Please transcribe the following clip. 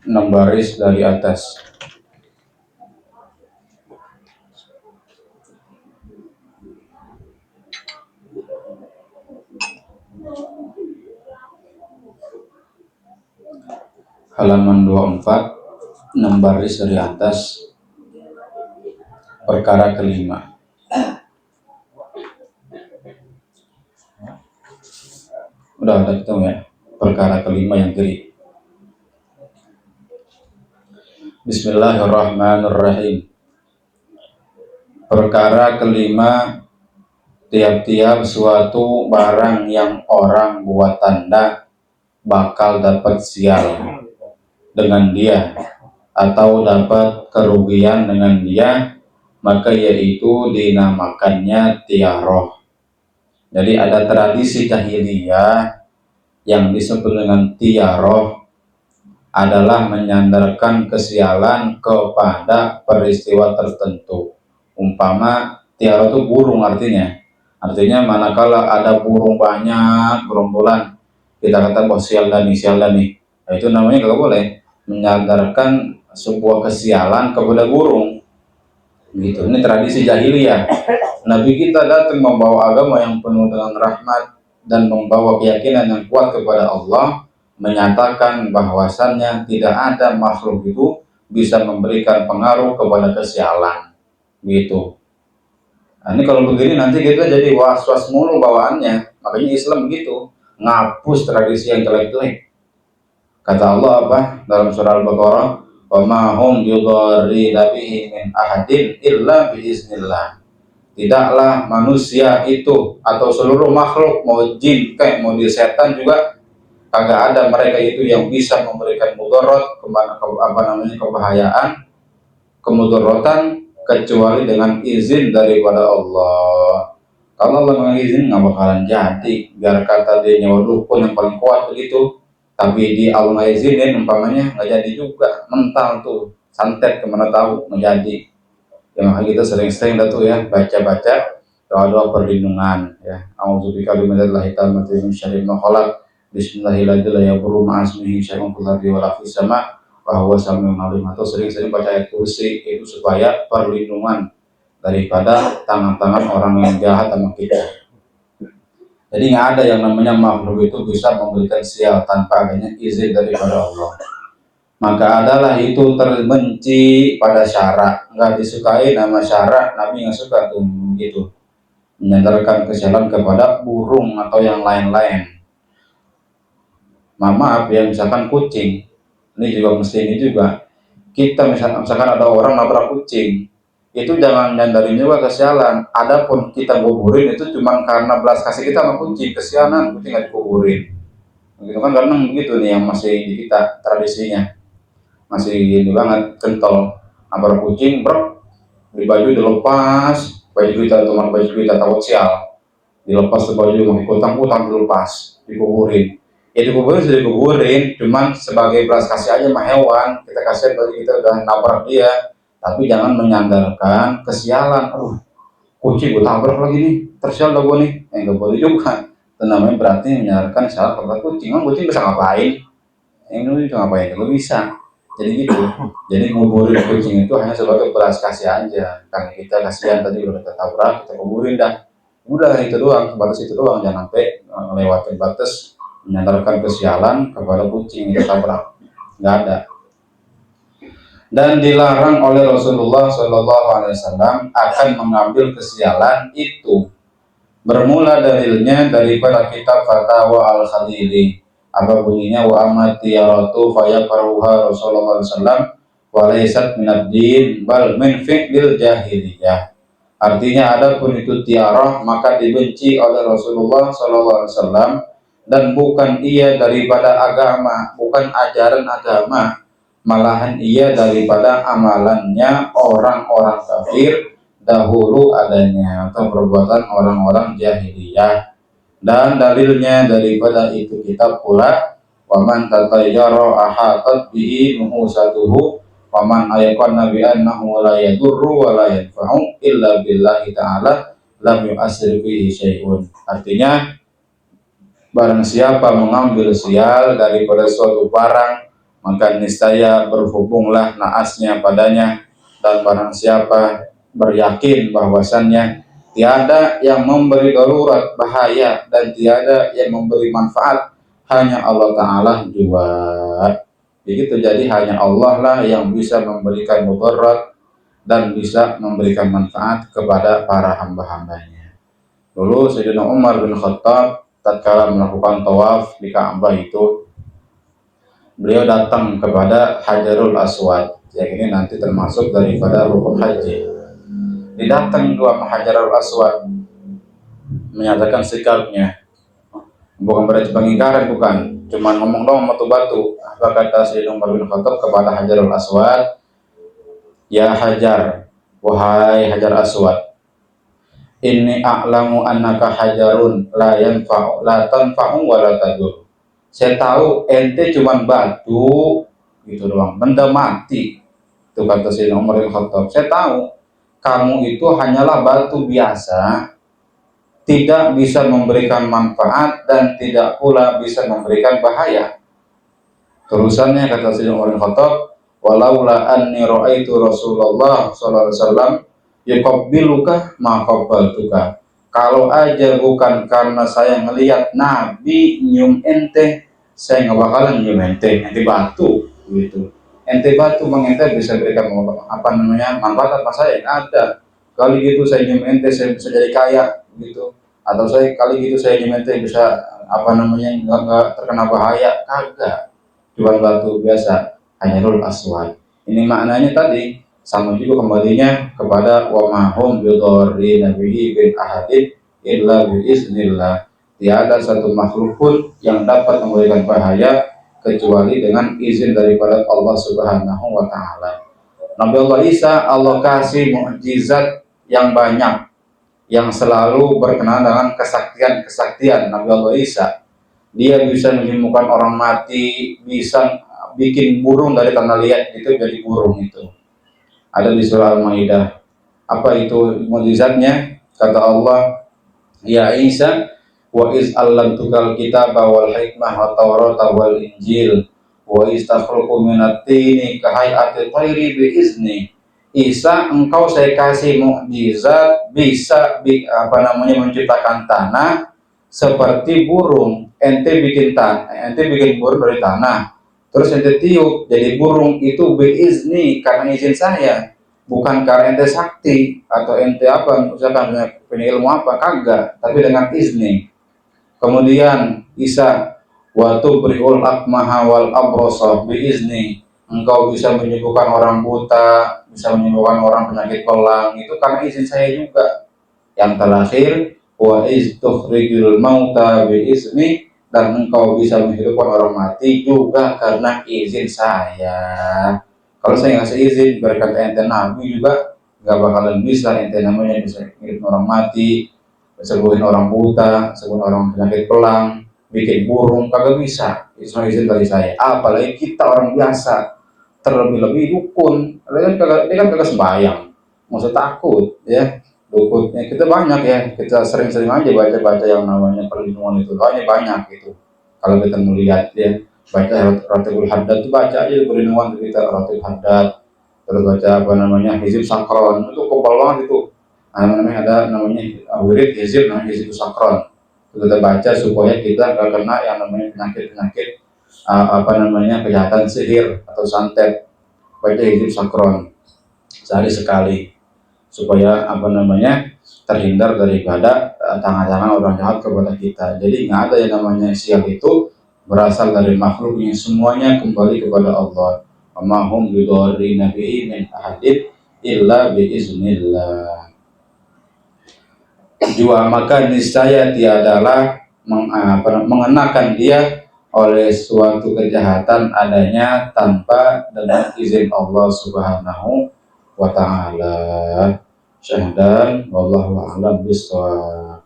6 baris dari atas. Halaman 24, 6 baris dari atas, perkara kelima. Udah ketemu ya, perkara kelima yang kiri. Bismillahirrahmanirrahim. Perkara kelima, tiap-tiap suatu barang yang orang buat tanda bakal dapat sial dengan dia atau dapat kerugian dengan dia, maka yaitu dinamakannya tiaroh. Jadi ada tradisi jahiliyah yang disebut dengan tiaroh adalah menyandarkan kesialan kepada peristiwa tertentu. Umpama tiaroh itu burung artinya manakala ada burung banyak berombolan, kita kata bahwa sial dah nih. Nah, itu namanya kalau boleh menyandarkan sebuah kesialan kepada burung. Gitu. Ini tradisi jahiliyah. Nabi kita datang membawa agama yang penuh dengan rahmat dan membawa keyakinan yang kuat kepada Allah, menyatakan bahwasannya tidak ada makhluk itu bisa memberikan pengaruh kepada kesialan. Gitu. Nah, ini kalau begini nanti kita jadi was-was mulu bawaannya. Makanya Islam begitu, ngapus tradisi yang jelek-jelek. Kata Allah apa dalam surah Al-Baqarah, "Wa ma hum bidarrina bihi min ahadin illa biiznillah." Tidaklah manusia itu atau seluruh makhluk, mau jin kayak mau setan juga, kagak ada mereka itu yang bisa memberikan mudarat, kebahayaan, kemudaratan kecuali dengan izin daripada Allah. Kalau Allah mengizin nggak bakalan jadi. Biar kata dia nyawa dukun yang paling kuat begitu, tapi di Allah nggak izinin, umpamanya nggak jadi juga, mental tuh santet kemana tahu nggak jadi. Ya makanya kita sering-sering dah tuh ya baca-baca doa-doa perlindungan ya. A'udzubika billahi ta'ala min syarri ma khalaq. Bismillahirrahmanirrahim. Syai'un fil ardi wa la fis sama'. Bahwa sami'un alim. Atau sering-sering baca ayat kursi itu supaya perlindungan daripada tangan-tangan orang yang jahat sama kita. Jadi nggak ada yang namanya makhluk itu bisa memberikan sial tanpa adanya izin daripada Allah. Maka adalah itu terbenci pada syarak, nggak disukai nama syarak. Nabi nggak suka tuh gitu, menyandarkan kesialan kepada burung atau yang lain-lain. Maaf ya, misalkan kucing, ini juga mesti ini juga. Kita misalkan ada orang nabrak kucing, itu jangan nyandarin juga kesialan. Adapun kita kuburin itu cuma karena belas kasih kita sama kucing, kesialan kucing nggak dikuburin. Begitu kan, karena begitu nih yang masih di kita tradisinya, masih ini banget kental. Nabrak kucing, bro, di baju dilepas, baju kita teman baju kita takut sial, dilepas ke baju mau utang dilepas, dikuburin. Ya dikuburin sudah dikuburin, cuman sebagai belas kasih aja sama hewan. Kita kasihan bagi kita udah nabrak dia, tapi jangan menyandarkan kesialan. Kucing gue tabrak lagi nih, tersial dah gue nih. Nggak boleh juga. Itu namanya berarti menyandarkan kesialan kepada kucing. Kucing bisa ngapain? Lu bisa ngapain? Lu bisa. Jadi gitu. Jadi nguburin kucing itu hanya sebagai belas kasih aja. Karena kita kasihan tadi udah ketabrak, kita kuburin dah. Udah itu doang, sebatas itu doang. Jangan sampai melewati batas menyandarkan kesialan kepada kucing itu tabrak. Nggak ada. Dan dilarang oleh Rasulullah SAW akan mengambil kesialan itu. Bermula dalilnya daripada kitab Fatwa Al-Khalili. Apa bunyinya? Wa amati yaratu fayakrahuha Rasulullah SAW walaysat minad din bal min fi'lil jahiliyah. Artinya adapun itu tiarah maka dibenci oleh Rasulullah SAW dan bukan ia daripada agama, bukan ajaran agama, malahan ia daripada amalannya orang-orang kafir dahulu adanya atau perbuatan orang-orang jahiliyah. Dan dalilnya daripada itu kitab pula, waman tatayyara ahatat bihi nuhusatuhu waman ayaqana bi annahu la yadurru wa la yanfa'u illa billahi ta'ala lam yu'assir bihi syai'un. Artinya barang siapa mengambil sial daripada suatu barang maka niscaya berhubunglah naasnya padanya, dan barang siapa beryakin bahwasannya tiada yang memberi darurat bahaya dan tiada yang memberi manfaat, hanya Allah Ta'ala jua. Begitu, jadi hanya Allah lah yang bisa memberikan mudarat dan bisa memberikan manfaat kepada para hamba-hambanya. Dulu Sayyidina Umar bin Khattab tatkala melakukan tawaf di Ka'bah itu, beliau datang kepada Hajarul Aswad, yang ini nanti termasuk daripada rukun haji. Didatang dua Hajarul Aswad, menyatakan sikapnya, bukan berarti pengingkaran, bukan, cuma ngomong dong batu-batu. Apa kata Sayyidina Umar bin Khattab kepada Hajarul Aswad? Ya Hajar, wahai Hajar Aswad, inni a'lamu annaka hajarun la yanfa'u la tanfa'u wa la tadur. Saya tahu ente cuma batu gitu doang, benda mati. Itu kata Sayyidina Umar bin Khattab. Saya tahu kamu itu hanyalah batu biasa, tidak bisa memberikan manfaat dan tidak pula bisa memberikan bahaya. Terusannya kata Sayyidina Umar bin Khattab, walaula anni ra'aitu Rasulullah sallallahu alaihi wasallam yuqabbiluka ma qabbaltuka. Kalau aja bukan karena saya ngelihat Nabi nyium ente, saya nggak bakalan nyium ente. Ente batu gitu. Ente batu, bang, ente bisa berikan apa namanya manfaat apa saya? Ada. Kali gitu saya nyium ente, saya bisa jadi kaya gitu. Atau saya kali gitu saya nyium ente bisa apa namanya nggak terkena bahaya, kagak. Cuma batu biasa, Hajarul Aswad. Ini maknanya tadi sama juga kembalinya kepada wa mahum bidorri nabihi bin ahadin illa biiznillah. Tiada satu makhluk pun yang dapat memberikan bahaya kecuali dengan izin daripada Allah Subhanahu wa taala. Nabi Allah Isa, Allah kasih mukjizat yang banyak yang selalu berkenaan dengan kesaktian Nabi Allah Isa. Dia bisa menyembuhkan orang mati, bisa bikin burung dari tanah liat itu jadi burung. Itu ada di surah Al-Maidah. Apa itu mukjizatnya? Kata Allah, ya Isa, wa iz allamtukal kitaba wal hikmah wa tawrata wal injil wa iz takhluqu minat tini kahayati tayri bi izni. Isa, engkau saya kasih mukjizat bisa menciptakan tanah seperti burung. Ente bikin burung dari tanah, terus ente tiup jadi burung, itu biizni, karena izin saya, bukan karena ente sakti atau ente apa misalkan punya ilmu apa, kagak, tapi dengan izni. Kemudian Isa, wa tubri'ul akmaha wal abrasa biizni, engkau bisa menyembuhkan orang buta, bisa menyembuhkan orang penyakit pelang, itu karena izin saya juga. Yang terakhir, wa iz tukhrijul mauta biizni, dan engkau bisa menghidupkan orang mati juga karena izin saya. Kalau saya ngasih izin berkata ente Nabi juga nggak bakalan bisa ente namanya bisa menghidupkan orang mati, sembuhin orang buta, sembuhin orang penyakit pelang, bikin burung, kagak bisa. Itu semua izin dari saya. Apalagi kita orang biasa, terlebih-lebih dukun, dia kan kagak sembahyang, maksud takut ya. Dukunnya kita banyak ya, kita sering-sering aja baca-baca yang namanya perlindungan itu, doanya banyak gitu. Kalau kita melihat ya, baca Ratibul Haddad itu, baca aja perlindungan kita Ratibul Haddad, terus baca apa namanya Hizib Sakron, itu kebal banget itu. Namanya ada namanya wirid hizib, namanya hizib sakron. Kita baca supaya kita gak kena yang namanya penyakit kejahatan sihir atau santet. Baca hizib sakron sehari sekali supaya terhindar daripada tangan-tangan orang jahat kepada kita. Jadi nggak ada yang namanya sial itu berasal dari makhluk, yang semuanya kembali kepada Allah. Mahum bidorri nabihi min ahadin illa biiznillah. Jua maka niscaya tiadalah mengenakan dia oleh suatu kejahatan adanya tanpa dengan izin Allah Subhanahu wa ta'ala. Syahdan wallahu a'lam bishawab.